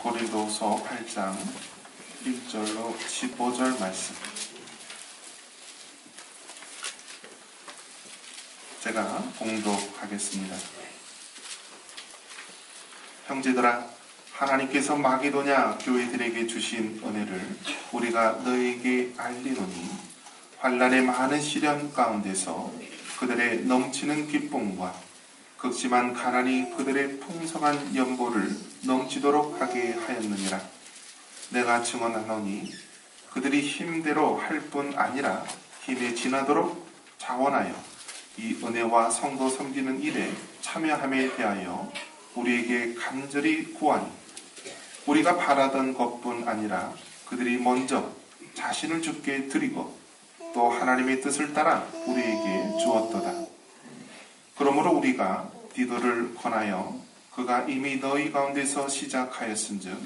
고린도서 8장 1절로 15절 말씀. 제가 봉독하겠습니다. 형제들아, 하나님께서 마게도냐 교회들에게 주신 은혜를 우리가 너희에게 알리노니, 환난의 많은 시련 가운데서 그들의 넘치는 기쁨과 극심한 가난이 그들의 풍성한 연보를 넘치도록 하게 하였느니라. 내가 증언하노니 그들이 힘대로 할 뿐 아니라 힘에 지나도록 자원하여 이 은혜와 성도 섬기는 일에 참여함에 대하여 우리에게 간절히 구하니, 우리가 바라던 것뿐 아니라 그들이 먼저 자신을 주께 드리고 또 하나님의 뜻을 따라 우리에게 주었도다. 그러므로 우리가 디도를 권하여 그가 이미 너희 가운데서 시작하였은즉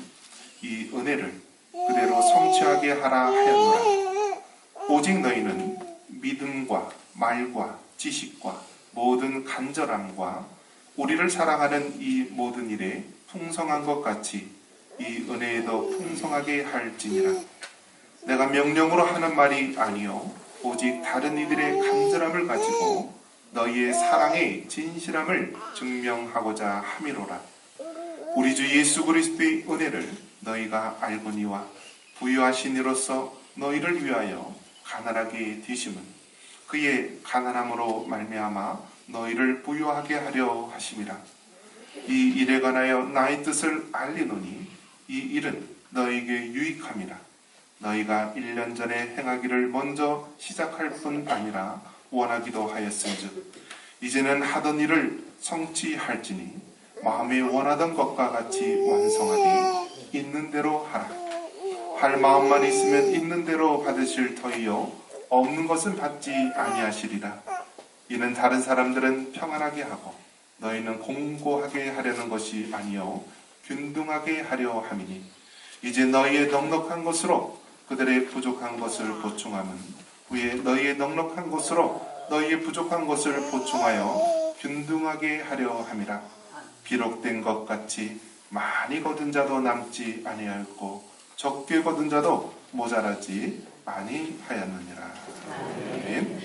이 은혜를 그대로 성취하게 하라 하였노라. 오직 너희는 믿음과 말과 지식과 모든 간절함과 우리를 사랑하는 이 모든 일에 풍성한 것 같이 이 은혜에도 풍성하게 할지니라. 내가 명령으로 하는 말이 아니요 오직 다른 이들의 간절함을 가지고 너희의 사랑의 진실함을 증명하고자 함이로라. 우리 주 예수 그리스도의 은혜를 너희가 알거니와 부유하신 이로써 너희를 위하여 가난하게 되심은 그의 가난함으로 말미암아 너희를 부유하게 하려 하심이라. 이 일에 관하여 나의 뜻을 알리노니 이 일은 너희에게 유익함이라. 너희가 1년 전에 행하기를 먼저 시작할 뿐 아니라 원하기도 하였은즉 이제는 하던 일을 성취할지니 마음에 원하던 것과 같이 완성하되 있는 대로 하라. 할 마음만 있으면 있는 대로 받으실 터이요 없는 것은 받지 아니하시리라. 이는 다른 사람들은 평안하게 하고 너희는 공고하게 하려는 것이 아니요 균등하게 하려 함이니, 이제 너희의 넉넉한 것으로 그들의 부족한 것을 보충하면 후에 너희의 넉넉한 것으로 너희의 부족한 것을 보충하여 균등하게 하려 함이라. 기록된 것 같이 많이 거둔 자도 남지 아니하였고 적게 거둔 자도 모자라지 아니하였느니라. 아멘.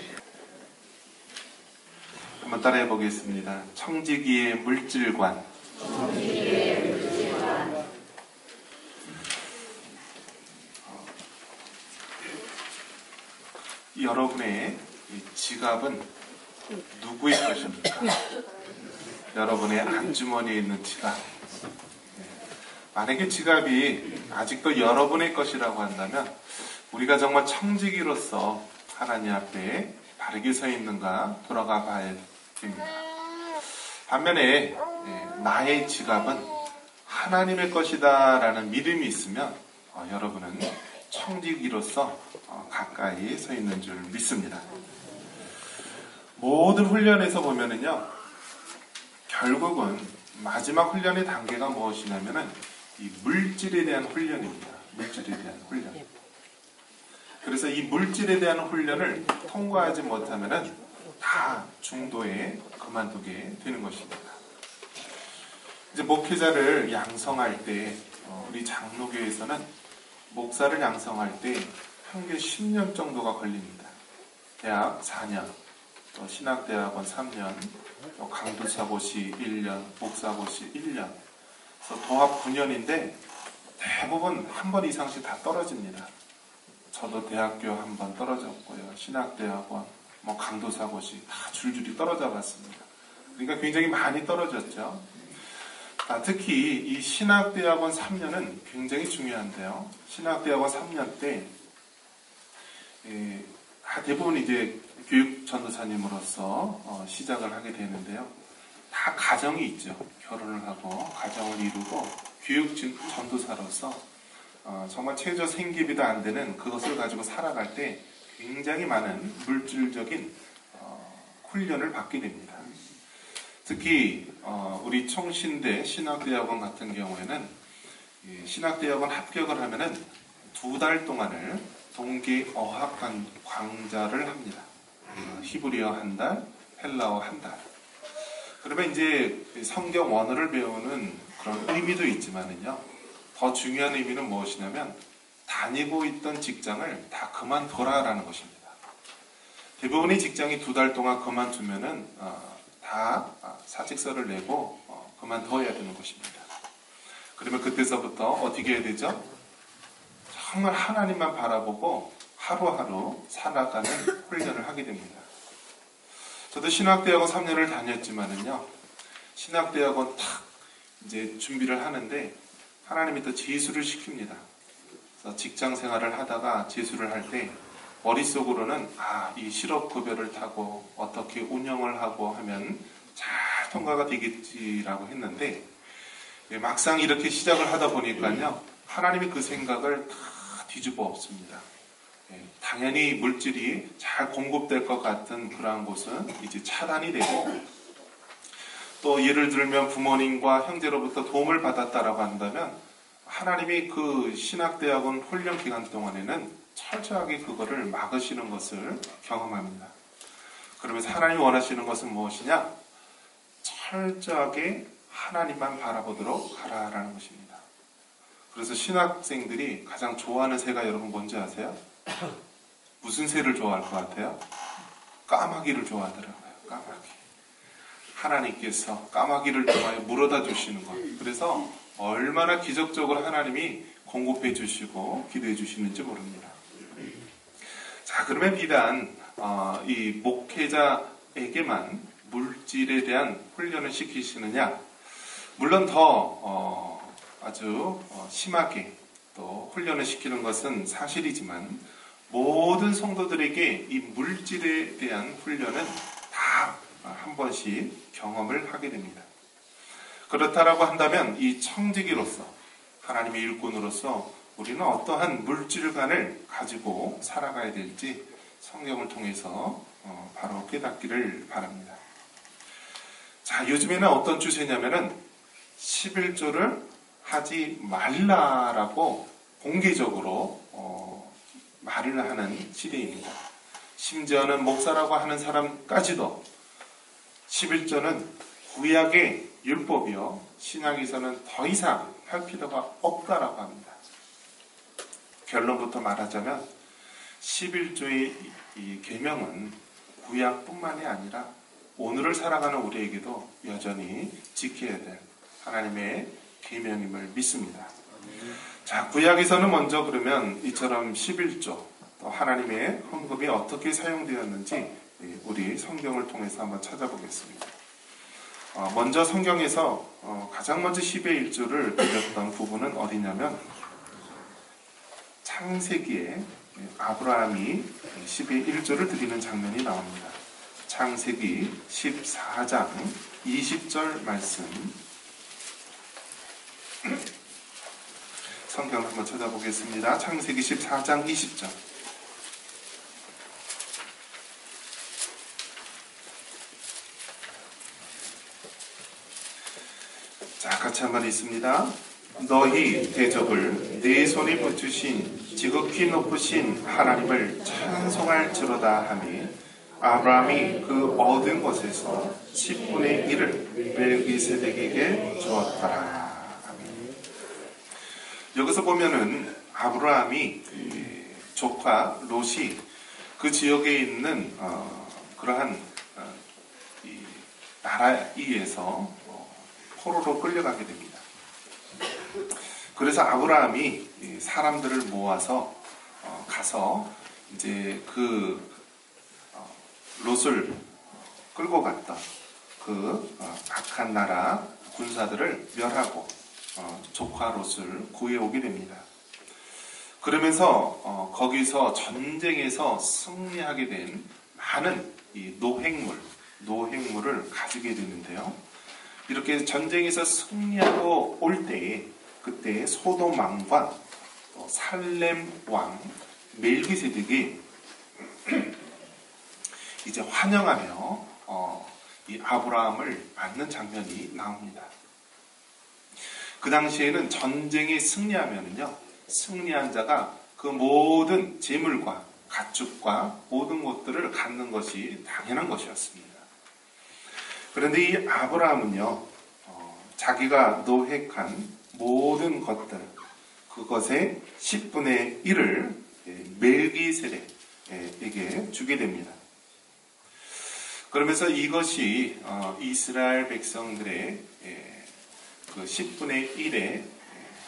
한번 따라해 보겠습니다. 청지기의 물질관. 여러분의 지갑은 누구의 것입니까? 여러분의 안주머니에 있는 지갑. 만약에 지갑이 아직도 여러분의 것이라고 한다면 우리가 정말 청지기로서 하나님 앞에 바르게 서 있는가 돌아가 봐야 됩니다. 반면에 나의 지갑은 하나님의 것이다 라는 믿음이 있으면 여러분은 청지기로서 가까이 서 있는 줄 믿습니다. 모든 훈련에서 보면은요, 결국은 마지막 훈련의 단계가 무엇이냐면은 이 물질에 대한 훈련입니다. 물질에 대한 훈련. 그래서 이 물질에 대한 훈련을 통과하지 못하면은 다 중도에 그만두게 되는 것입니다. 이제 목회자를 양성할 때 우리 장로교에서는 목사를 양성할 때 평균 10년 정도가 걸립니다. 대학 4년, 또 신학대학원 3년, 또 강도사고시 1년, 목사고시 1년, 그래서 도합 9년인데 대부분 한 번 이상씩 다 떨어집니다. 저도 대학교 한 번 떨어졌고요. 신학대학원, 강도사고시 다 줄줄이 떨어져 봤습니다. 그러니까 굉장히 많이 떨어졌죠. 특히 이 신학대학원 3년은 굉장히 중요한데요. 신학대학원 3년 때 대부분 이제 교육 전도사님으로서 시작을 하게 되는데요. 다 가정이 있죠. 결혼을 하고 가정을 이루고 교육 전도사로서 정말 최저 생계비도 안 되는 그것을 가지고 살아갈 때 굉장히 많은 물질적인 훈련을 받게 됩니다. 특히 우리 총신대 신학대학원 같은 경우에는 신학대학원 합격을 하면은 2달 동안을 동계 어학 강좌를 합니다. 히브리어 1달, 헬라어 1달. 그러면 이제 성경 원어를 배우는 그런 의미도 있지만은요, 더 더 중요한 의미는 무엇이냐면 다니고 있던 직장을 다 그만둬라라는 것입니다. 대부분의 직장이 2달 동안 그만두면은 다 사직서를 내고 그만둬야 되는 것입니다. 그러면 그때서부터 어떻게 해야 되죠? 정말 하나님만 바라보고 하루하루 살아가는 훈련을 하게 됩니다. 저도 신학대학원 3년을 다녔지만은요, 신학대학원 탁 이제 준비를 하는데 하나님이 또 재수를 시킵니다. 그래서 직장 생활을 하다가 재수를 할 때 머릿속으로는 이 실업급여를 타고 어떻게 운영을 하고 하면 잘 통과가 되겠지라고 했는데 막상 이렇게 시작을 하다 보니까요, 하나님이 그 생각을 다 뒤집어 엎습니다. 당연히 물질이 잘 공급될 것 같은 그러한 곳은 이제 차단이 되고, 또 예를 들면 부모님과 형제로부터 도움을 받았다라고 한다면 하나님이 그 신학대학원 훈련 기간 동안에는 철저하게 그거를 막으시는 것을 경험합니다. 그러면서 하나님이 원하시는 것은 무엇이냐? 철저하게 하나님만 바라보도록 하라라는 것입니다. 그래서 신학생들이 가장 좋아하는 새가 여러분 뭔지 아세요? 무슨 새를 좋아할 것 같아요? 까마귀를 좋아하더라고요. 까마귀. 하나님께서 까마귀를 통하여 물어다 주시는 것. 그래서 얼마나 기적적으로 하나님이 공급해 주시고 기도해 주시는지 모릅니다. 자, 그러면 비단 이 목회자에게만 물질에 대한 훈련을 시키시느냐? 물론 더 아주 심하게 또 훈련을 시키는 것은 사실이지만 모든 성도들에게 이 물질에 대한 훈련은 다 한 번씩 경험을 하게 됩니다. 그렇다라고 한다면 이 청지기로서, 하나님의 일꾼으로서 우리는 어떠한 물질관을 가지고 살아가야 될지 성경을 통해서 바로 깨닫기를 바랍니다. 자, 요즘에는 어떤 추세냐면은 11조를 하지 말라라고 공개적으로 말을 하는 시대입니다. 심지어는 목사라고 하는 사람까지도 11조는 구약의 율법이요, 신약에서는 더 이상 할 필요가 없다라고 합니다. 결론부터 말하자면 11조의 이 계명은 구약뿐만이 아니라 오늘을 살아가는 우리에게도 여전히 지켜야 될 하나님의 계명임을 믿습니다. 자, 구약에서는 먼저 그러면 이처럼 11조 또 하나님의 헌금이 어떻게 사용되었는지 우리 성경을 통해서 한번 찾아보겠습니다. 먼저 성경에서 가장 먼저 10의 1조를 드렸던 부분은 어디냐면 창세기에 아브라함이 10의 1조를 드리는 장면이 나옵니다. 창세기 14장 20절 말씀, 성경을 한번 찾아보겠습니다. 창세기 14장 20절. 자, 같이 한번 읽습니다. 너희 대적을 네 손에 붙으신 지극히 높으신 하나님을 찬송할지로다 하니 아브라함이 그 얻은 것에서 10분의 1을 멜기세덱에게 주었더라. 아멘. 여기서 보면은 아브라함이 조카 롯이 그 지역에 있는 그러한 이 나라에서 포로로 끌려가게 됩니다. 그래서 아브라함이 사람들을 모아서 가서 이제 그 롯을 끌고 갔던 그 악한 나라 군사들을 멸하고 조카 롯을 구해오게 됩니다. 그러면서 거기서 전쟁에서 승리하게 된 많은 이 노획물을 가지게 되는데요. 이렇게 전쟁에서 승리하고 올 때에 그때 소돔 왕과 살렘 왕 멜기세덱이 이제 환영하며 이 아브라함을 맞는 장면이 나옵니다. 그 당시에는 전쟁에 승리하면은요, 승리한 자가 그 모든 재물과 가축과 모든 것들을 갖는 것이 당연한 것이었습니다. 그런데 이 아브라함은요, 자기가 노획한 모든 것들, 그것의 10분의 1을 멜기세덱에게 주게 됩니다. 그러면서 이것이 이스라엘 백성들의 그 10분의 1의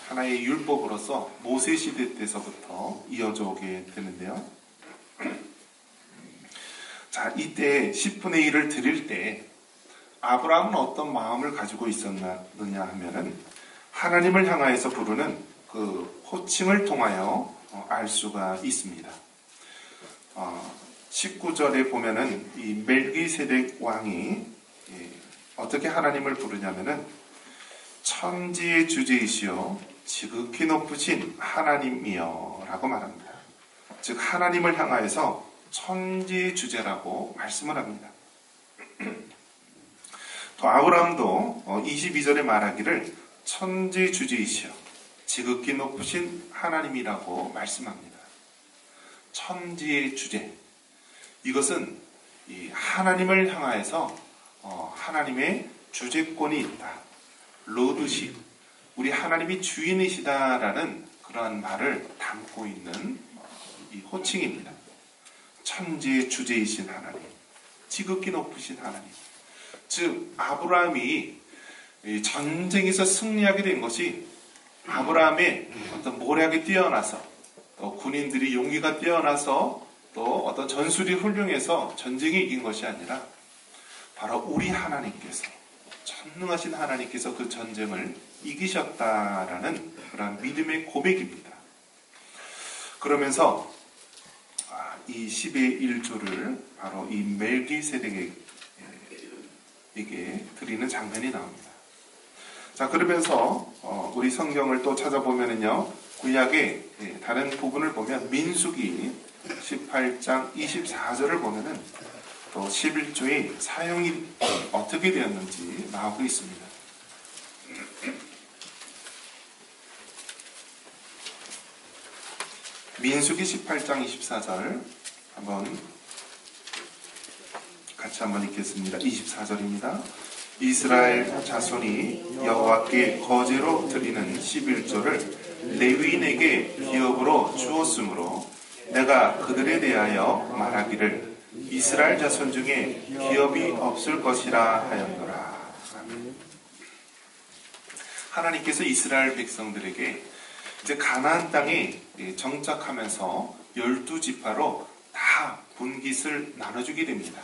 하나의 율법으로서 모세 시대 때서부터 이어져 오게 되는데요. 자, 이때 10분의 1을 드릴 때 아브라함은 어떤 마음을 가지고 있었느냐 하면은 하나님을 향하여서 부르는 그 호칭을 통하여 알 수가 있습니다. 19절에 보면은 이 멜기세덱 왕이 어떻게 하나님을 부르냐면은 천지의 주제이시여 지극히 높으신 하나님이여 라고 말합니다. 즉 하나님을 향하여서 천지의 주제라고 말씀을 합니다. 또 아브라함도 22절에 말하기를 천지의 주제이시여 지극히 높으신 하나님이라고 말씀합니다. 천지의 주제, 이것은 이 하나님을 향하여서 하나님의 주제권이 있다, 로드십, 우리 하나님이 주인이시다라는 그러한 말을 담고 있는 이 호칭입니다. 천지의 주제이신 하나님, 지극히 높으신 하나님. 즉 아브라함이 전쟁에서 승리하게 된 것이 아브라함의 어떤 모략이 뛰어나서, 또 군인들이 용기가 뛰어나서, 또 어떤 전술이 훌륭해서 전쟁에 이긴 것이 아니라 바로 우리 하나님께서, 전능하신 하나님께서 그 전쟁을 이기셨다라는 그런 믿음의 고백입니다. 그러면서 이 10의 1조를 바로 이 멜기세덱에게 드리는 장면이 나옵니다. 자, 그러면서 우리 성경을 또 찾아보면은요, 구약의 다른 부분을 보면 민수기 18장 24절을 보면은 또 11조의 사용이 어떻게 되었는지 나오고 있습니다. 민수기 18장 24절 같이 한번 읽겠습니다. 24절입니다. 이스라엘 자손이 여호와께 거제로 드리는 11조를 레위인에게 기업으로 주었으므로 내가 그들에 대하여 말하기를 이스라엘 자손 중에 기업이 없을 것이라 하였노라. 하나님께서 이스라엘 백성들에게 이제 가나안 땅에 정착하면서 12지파로 다 분깃을 나눠주게 됩니다.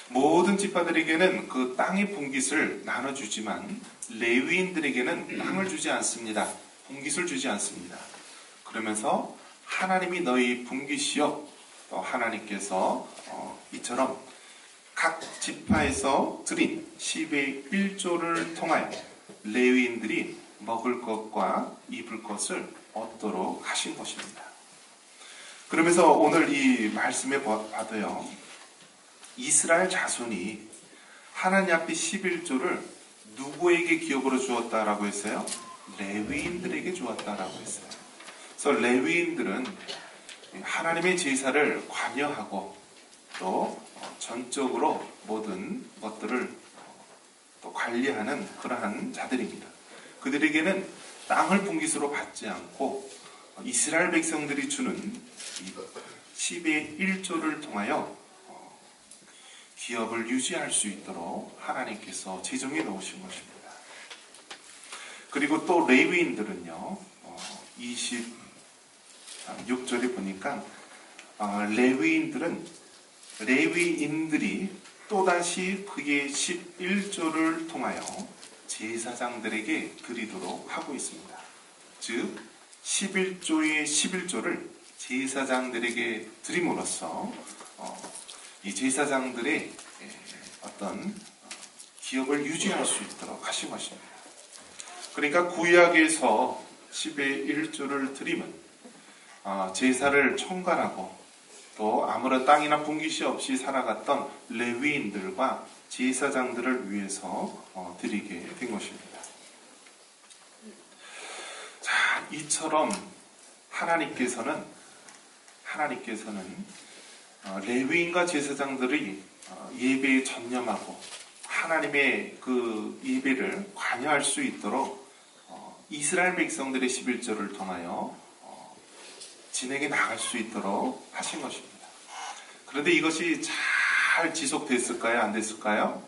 모든 지파들에게는 그 땅의 분깃을 나눠주지만 레위인들에게는 땅을 주지 않습니다. 분깃을 주지 않습니다. 그러면서 하나님이 너희 분깃이요, 또 하나님께서 이처럼 각 지파에서 드린 10의 1조를 통하여 레위인들이 먹을 것과 입을 것을 얻도록 하신 것입니다. 그러면서 오늘 이 말씀에 봐도요, 이스라엘 자손이 하나님 앞에 11조를 누구에게 기업으로 주었다라고 했어요? 레위인들에게 주었다라고 했어요. 그래서 레위인들은 하나님의 제사를 관여하고 또 전적으로 모든 것들을 또 관리하는 그러한 자들입니다. 그들에게는 땅을 분깃으로 받지 않고 이스라엘 백성들이 주는 10의 1조를 통하여 기업을 유지할 수 있도록 하나님께서 제정해 놓으신 것입니다. 그리고 또 레위인들은요, 26절에 보니까 레위인들이 또다시 그의 11조를 통하여 제사장들에게 드리도록 하고 있습니다. 즉 11조의 11조를 제사장들에게 드림으로써 이 제사장들의 어떤 기업을 유지할 수 있도록 하신 것입니다. 그러니까 구약에서 10의 1조를 드리면 제사를 총괄하고 또 아무런 땅이나 분깃이 없이 살아갔던 레위인들과 제사장들을 위해서 드리게 된 것입니다. 자, 이처럼 하나님께서는 레위인과 제사장들이 예배에 전념하고 하나님의 그 예배를 관여할 수 있도록 이스라엘 백성들의 11조를 통하여 진행해 나갈 수 있도록 하신 것입니다. 그런데 이것이 잘 지속됐을까요? 안 됐을까요?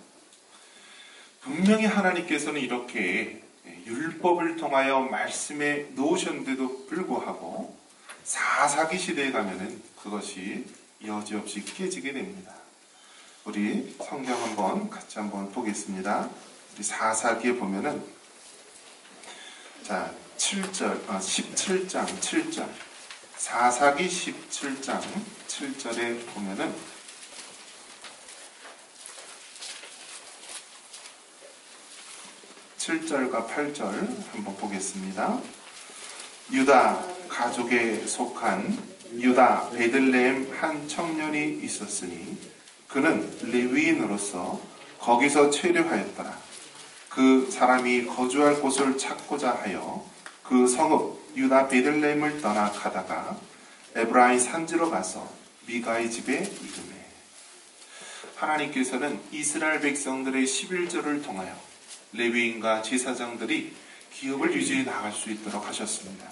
분명히 하나님께서는 이렇게 율법을 통하여 말씀에 놓으셨는데도 불구하고 사사기 시대에 가면은 그것이 여지없이 깨지게 됩니다. 우리 성경 같이 한번 보겠습니다. 우리 사사기에 보면은 자 17장 7절 사사기 17장 7절에 보면은 7절과 8절 한번 보겠습니다. 유다 가족에 속한 유다 베들레헴 한 청년이 있었으니 그는 레위인으로서 거기서 체류하였더라. 그 사람이 거주할 곳을 찾고자 하여 그 성읍 유다 베들레헴을 떠나 가다가 에브라임 산지로 가서 미가의 집에 이르매. 하나님께서는 이스라엘 백성들의 11조를 통하여 레위인과 제사장들이 기업을 유지해 나갈 수 있도록 하셨습니다.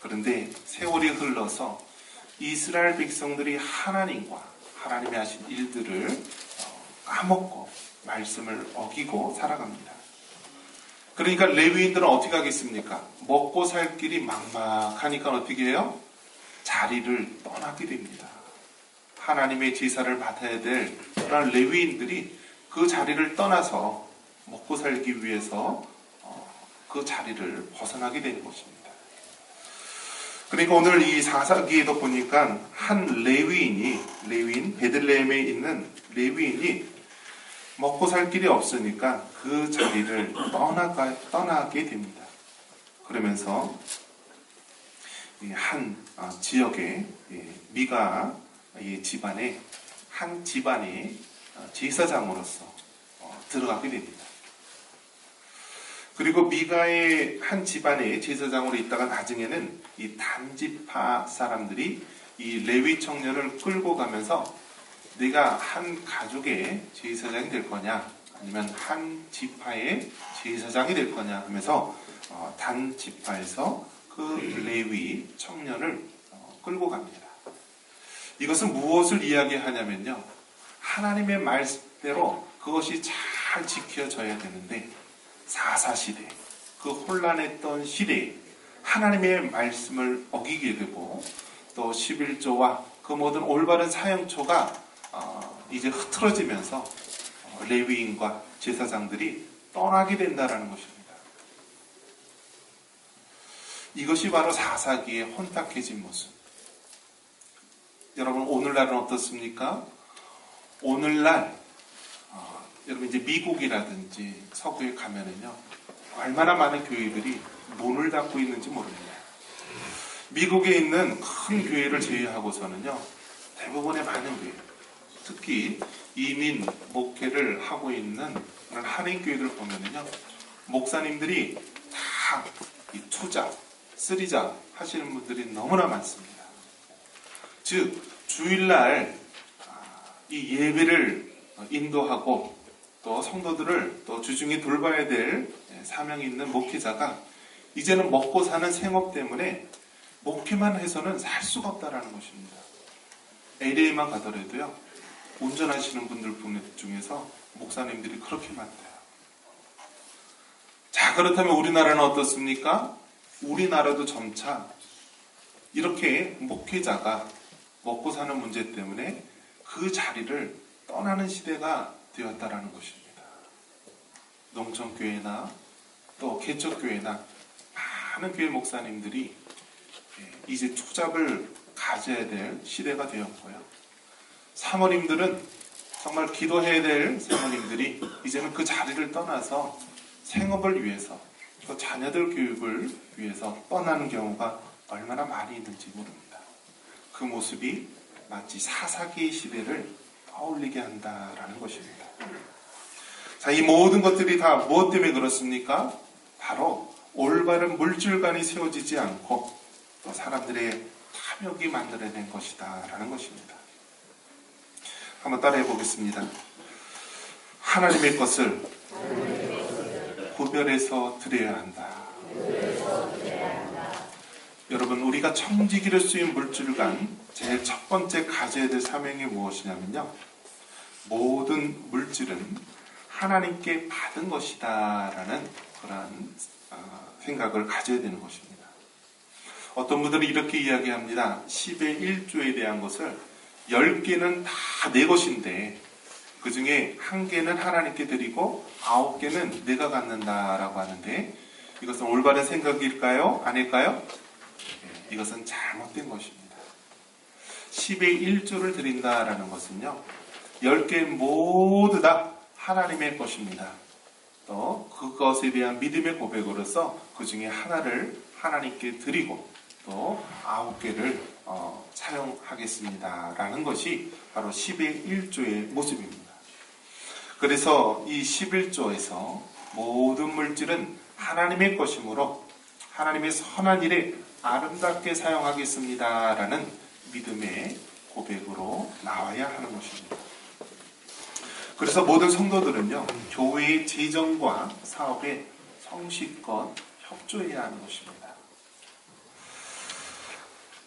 그런데 세월이 흘러서 이스라엘 백성들이 하나님이 하신 일들을 까먹고 말씀을 어기고 살아갑니다. 그러니까 레위인들은 어떻게 하겠습니까? 먹고 살 길이 막막하니까 어떻게 해요? 자리를 떠나게 됩니다. 하나님의 제사를 받아야 될 그런 레위인들이 그 자리를 떠나서 먹고 살기 위해서 그 자리를 벗어나게 되는 것입니다. 그러니까 오늘 이 사사기에도 보니까 한 레위인 베들레헴에 있는 레위인이 먹고 살 길이 없으니까 그 자리를 떠나게 됩니다. 그러면서 한 지역의 미가의 집안에 한 집안의 제사장으로서 들어가게 됩니다. 그리고 미가의 한 집안의 제사장으로 있다가 나중에는 이 단지파 사람들이 이 레위 청년을 끌고 가면서 내가 한 가족의 제사장이 될 거냐 아니면 한 지파의 제사장이 될 거냐 하면서 단지파에서 그 레위 청년을 끌고 갑니다. 이것은 무엇을 이야기하냐면요. 하나님의 말씀대로 그것이 잘 지켜져야 되는데 사사시대, 그 혼란했던 시대에 하나님의 말씀을 어기게 되고 또 11조와 그 모든 올바른 사형초가 이제 흐트러지면서 레위인과 제사장들이 떠나게 된다는 것입니다. 이것이 바로 사사기의 혼탁해진 모습. 여러분 오늘날은 어떻습니까? 오늘날 여러분 이제 미국이라든지 서구에 가면은요 얼마나 많은 교회들이 문을 닫고 있는지 모릅니다. 미국에 있는 큰 교회를 제외하고서는요 대부분의 많은 교회, 특히 이민 목회를 하고 있는 그런 한인 교회들 보면은요 목사님들이 다 이 투자, 쓰리자 하시는 분들이 너무나 많습니다. 즉 주일날 이 예배를 인도하고 또 성도들을 또 주중에 돌봐야 될 사명이 있는 목회자가 이제는 먹고 사는 생업 때문에 목회만 해서는 살 수가 없다라는 것입니다. LA만 가더라도요 운전하시는 분들 중에서 목사님들이 그렇게 많대요. 자, 그렇다면 우리나라는 어떻습니까? 우리나라도 점차 이렇게 목회자가 먹고 사는 문제 때문에 그 자리를 떠나는 시대가 되었다라는 것입니다. 농촌교회나 또 개척교회나 많은 교회 목사님들이 이제 투잡을 가져야 될 시대가 되었고요. 사모님들은 정말 기도해야 될 사모님들이 이제는 그 자리를 떠나서 생업을 위해서 또 자녀들 교육을 위해서 떠나는 경우가 얼마나 많이 있는지 모릅니다. 그 모습이 마치 사사기의 시대를 떠올리게 한다라는 것입니다. 자, 이 모든 것들이 다 무엇 때문에 그렇습니까? 바로 올바른 물줄간이 세워지지 않고 또 사람들의 탐욕이 만들어낸 것이다 라는 것입니다. 한번 따라해 보겠습니다. 하나님의 것을 구별해서 드려야 한다. 여러분, 우리가 청지기를 쓰인 물질간 제일 첫 번째 가져야 될 사명이 무엇이냐면요, 모든 물질은 하나님께 받은 것이다 라는 그런 생각을 가져야 되는 것입니다. 어떤 분들은 이렇게 이야기합니다. 10의 1조에 대한 것을 10개는 다 내 것인데 그 중에 1개는 하나님께 드리고 9개는 내가 갖는다라고 하는데, 이것은 올바른 생각일까요? 아닐까요? 이것은 잘못된 것입니다. 10의 1조를 드린다라는 것은요, 10개 모두 다 하나님의 것입니다. 또 그것에 대한 믿음의 고백으로서 그 중에 하나를 하나님께 드리고 또 9개를 사용하겠습니다 라는 것이 바로 10의 1조의 모습입니다. 그래서 이 11조에서 모든 물질은 하나님의 것이므로 하나님의 선한 일에 아름답게 사용하겠습니다 라는 믿음의 고백으로 나와야 하는 것입니다. 그래서 모든 성도들은요, 교회의 재정과 사업에 성실껏 협조해야 하는 것입니다.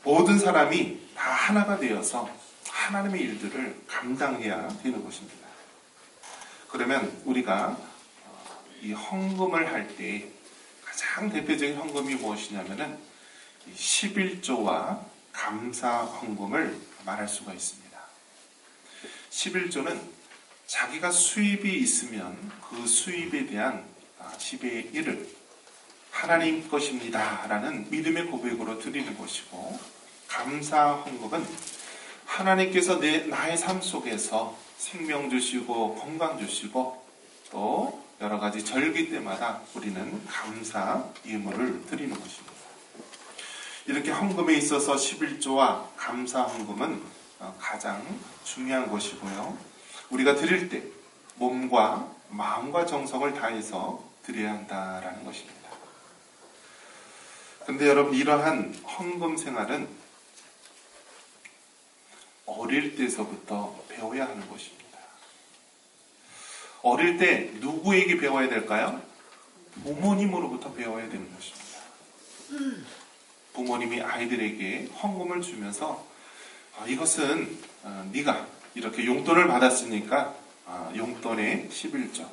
모든 사람이 다 하나가 되어서 하나님의 일들을 감당해야 되는 것입니다. 그러면 우리가 이 헌금을 할 때 가장 대표적인 헌금이 무엇이냐면은 11조와 감사 헌금을 말할 수가 있습니다. 11조는 자기가 수입이 있으면 그 수입에 대한 10의 1을 하나님 것입니다 라는 믿음의 고백으로 드리는 것이고, 감사 헌금은 하나님께서 나의 삶 속에서 생명 주시고 건강 주시고 또 여러 가지 절기 때마다 우리는 감사 예물을 드리는 것입니다. 이렇게 헌금에 있어서 11조와 감사 헌금은 가장 중요한 것이고요, 우리가 드릴 때 몸과 마음과 정성을 다해서 드려야 한다라는 것입니다. 그런데 여러분, 이러한 헌금 생활은 어릴 때서부터 배워야 하는 것입니다. 어릴 때 누구에게 배워야 될까요? 부모님으로부터 배워야 되는 것입니다. 부모님이 아이들에게 헌금을 주면서 이것은 네가 이렇게 용돈을 받았으니까 용돈의 11조,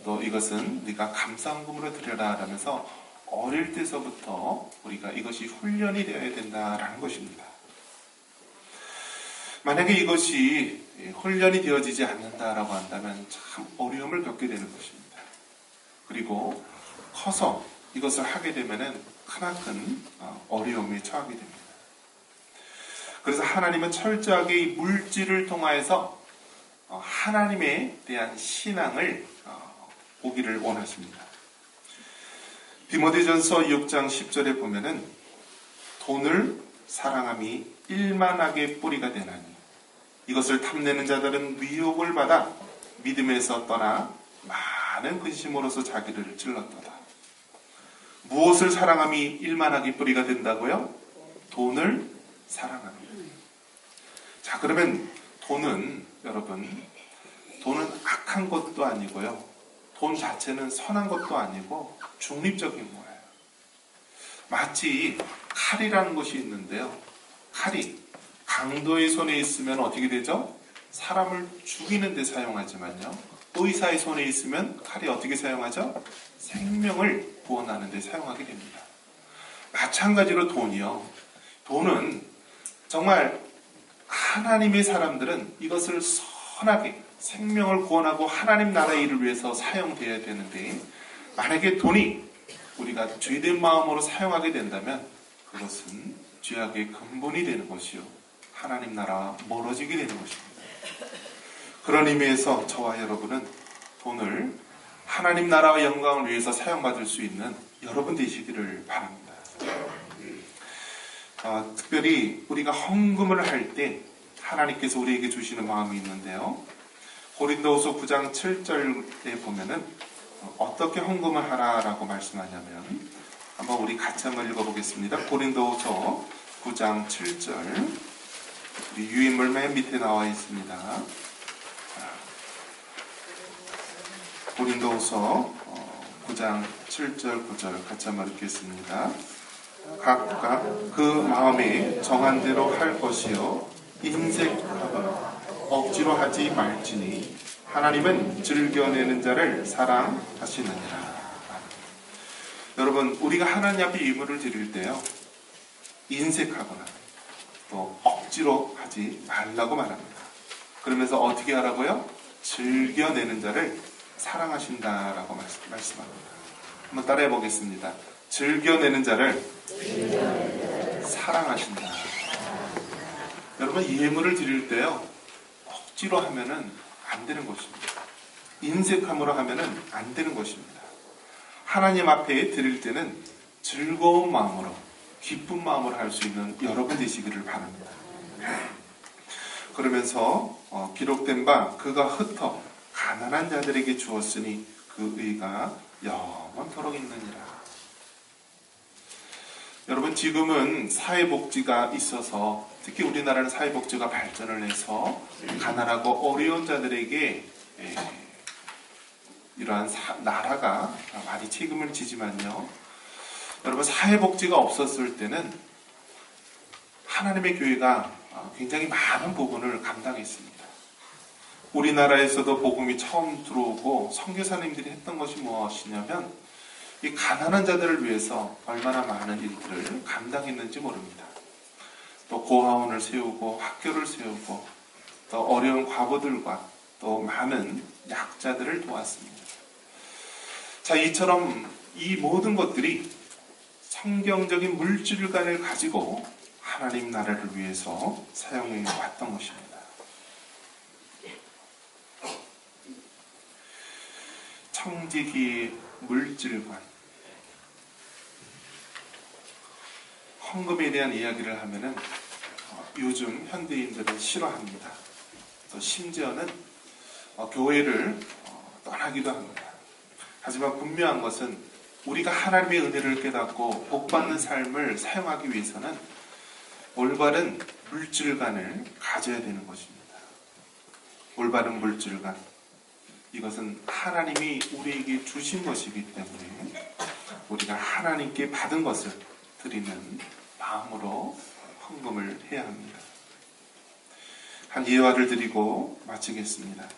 또 이것은 네가 감사헌금으로 드려라 라면서 어릴 때서부터 우리가 이것이 훈련이 되어야 된다라는 것입니다. 만약에 이것이 훈련이 되어지지 않는다라고 한다면 참 어려움을 겪게 되는 것입니다. 그리고 커서 이것을 하게 되면은 크나큰 어려움에 처하게 됩니다. 그래서 하나님은 철저하게 이 물질을 통하여서 하나님에 대한 신앙을 보기를 원하십니다. 디모데전서 6장 10절에 보면은 돈을 사랑함이 일만하게 뿌리가 되나니 이것을 탐내는 자들은 미혹을 받아 믿음에서 떠나 많은 근심으로서 자기를 찔렀도다. 무엇을 사랑함이 일만하게 뿌리가 된다고요? 돈을 사랑합니다. 자, 그러면 돈은 여러분, 돈은 악한 것도 아니고요, 돈 자체는 선한 것도 아니고 중립적인 거예요. 마치 칼이라는 것이 있는데요, 칼이 강도의 손에 있으면 어떻게 되죠? 사람을 죽이는 데 사용하지만요, 의사의 손에 있으면 칼이 어떻게 사용하죠? 생명을 구원하는 데 사용하게 됩니다. 마찬가지로 돈은 정말 하나님의 사람들은 이것을 선하게 생명을 구원하고 하나님 나라의 일을 위해서 사용되어야 되는데, 만약에 돈이 우리가 죄된 마음으로 사용하게 된다면 그것은 죄악의 근본이 되는 것이요, 하나님 나라와 멀어지게 되는 것입니다. 그런 의미에서 저와 여러분은 돈을 하나님 나라와 영광을 위해서 사용받을 수 있는 여러분 되시기를 바랍니다. 특별히 우리가 헌금을 할 때 하나님께서 우리에게 주시는 마음이 있는데요, 고린도후서 9장 7절에 보면은 어떻게 헌금을 하라라고 말씀하냐면, 한번 우리 같이 한번 읽어보겠습니다. 고린도후서 9장 7절, 우리 유인물 맨 밑에 나와 있습니다. 고린도후서 9장 7절, 9절 같이 한번 읽겠습니다. 각각 그 마음에 정한 대로 할 것이요 인색하거나 억지로 하지 말지니 하나님은 즐겨내는 자를 사랑하시느니라. 여러분, 우리가 하나님 앞에 예물을 드릴 때요, 인색하거나 또 억지로 하지 말라고 말합니다. 그러면서 어떻게 하라고요? 즐겨내는 자를 사랑하신다라고 말씀합니다. 한번 따라해 보겠습니다. 즐겨내는 자를 사랑하신다. 여러분, 예물을 드릴 때요, 억지로 하면은 안 되는 것입니다. 인색함으로 하면은 안 되는 것입니다. 하나님 앞에 드릴 때는 즐거운 마음으로, 기쁜 마음으로 할 수 있는 여러분 되시기를 바랍니다. 그러면서 기록된 바 그가 흩어 가난한 자들에게 주었으니 그 의가 영원토록 있느니라. 여러분, 지금은 사회복지가 있어서, 특히 우리나라는 사회복지가 발전을 해서 가난하고 어려운 자들에게 이러한 나라가 많이 책임을 지지만요, 여러분, 사회복지가 없었을 때는 하나님의 교회가 굉장히 많은 부분을 감당했습니다. 우리나라에서도 복음이 처음 들어오고 선교사님들이 했던 것이 무엇이냐면, 이 가난한 자들을 위해서 얼마나 많은 일들을 감당했는지 모릅니다. 또 고아원을 세우고 학교를 세우고 또 어려운 과부들과 또 많은 약자들을 도왔습니다. 자, 이처럼 이 모든 것들이 성경적인 물질관을 가지고 하나님 나라를 위해서 사용해 왔던 것입니다. 청지기의 물질관, 헌금에 대한 이야기를 하면은 요즘 현대인들은 싫어합니다. 또 심지어는 교회를 떠나기도 합니다. 하지만 분명한 것은 우리가 하나님의 은혜를 깨닫고 복받는 삶을 사용하기 위해서는 올바른 물질관을 가져야 되는 것입니다. 올바른 물질관, 이것은 하나님이 우리에게 주신 것이기 때문에 우리가 하나님께 받은 것을 드리는 마음으로 헌금을 해야 합니다. 한 예화를 드리고 마치겠습니다.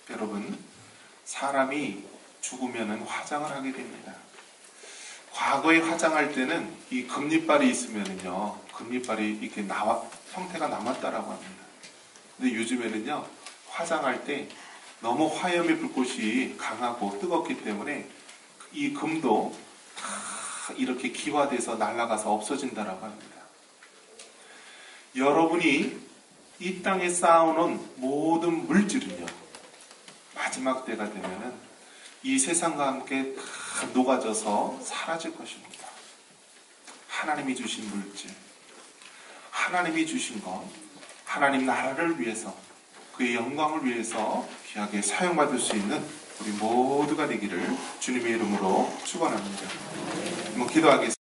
여러분, 사람이 죽으면 화장을 하게 됩니다. 과거에 화장할 때는 이 금리빨이 있으면요, 금리빨이 이렇게 형태가 남았다라고 합니다. 근데 요즘에는요, 화장할 때 너무 화염의 불꽃이 강하고 뜨겁기 때문에 이 금도 다 이렇게 기화돼서 날아가서 없어진다라고 합니다. 여러분이 이 땅에 쌓아놓은 모든 물질은요, 마지막 때가 되면은 이 세상과 함께 다 녹아져서 사라질 것입니다. 하나님이 주신 물질, 하나님이 주신 것, 하나님 나라를 위해서, 그의 영광을 위해서 귀하게 사용받을 수 있는 우리 모두가 되기를 주님의 이름으로 축원합니다. 기도하겠습니다.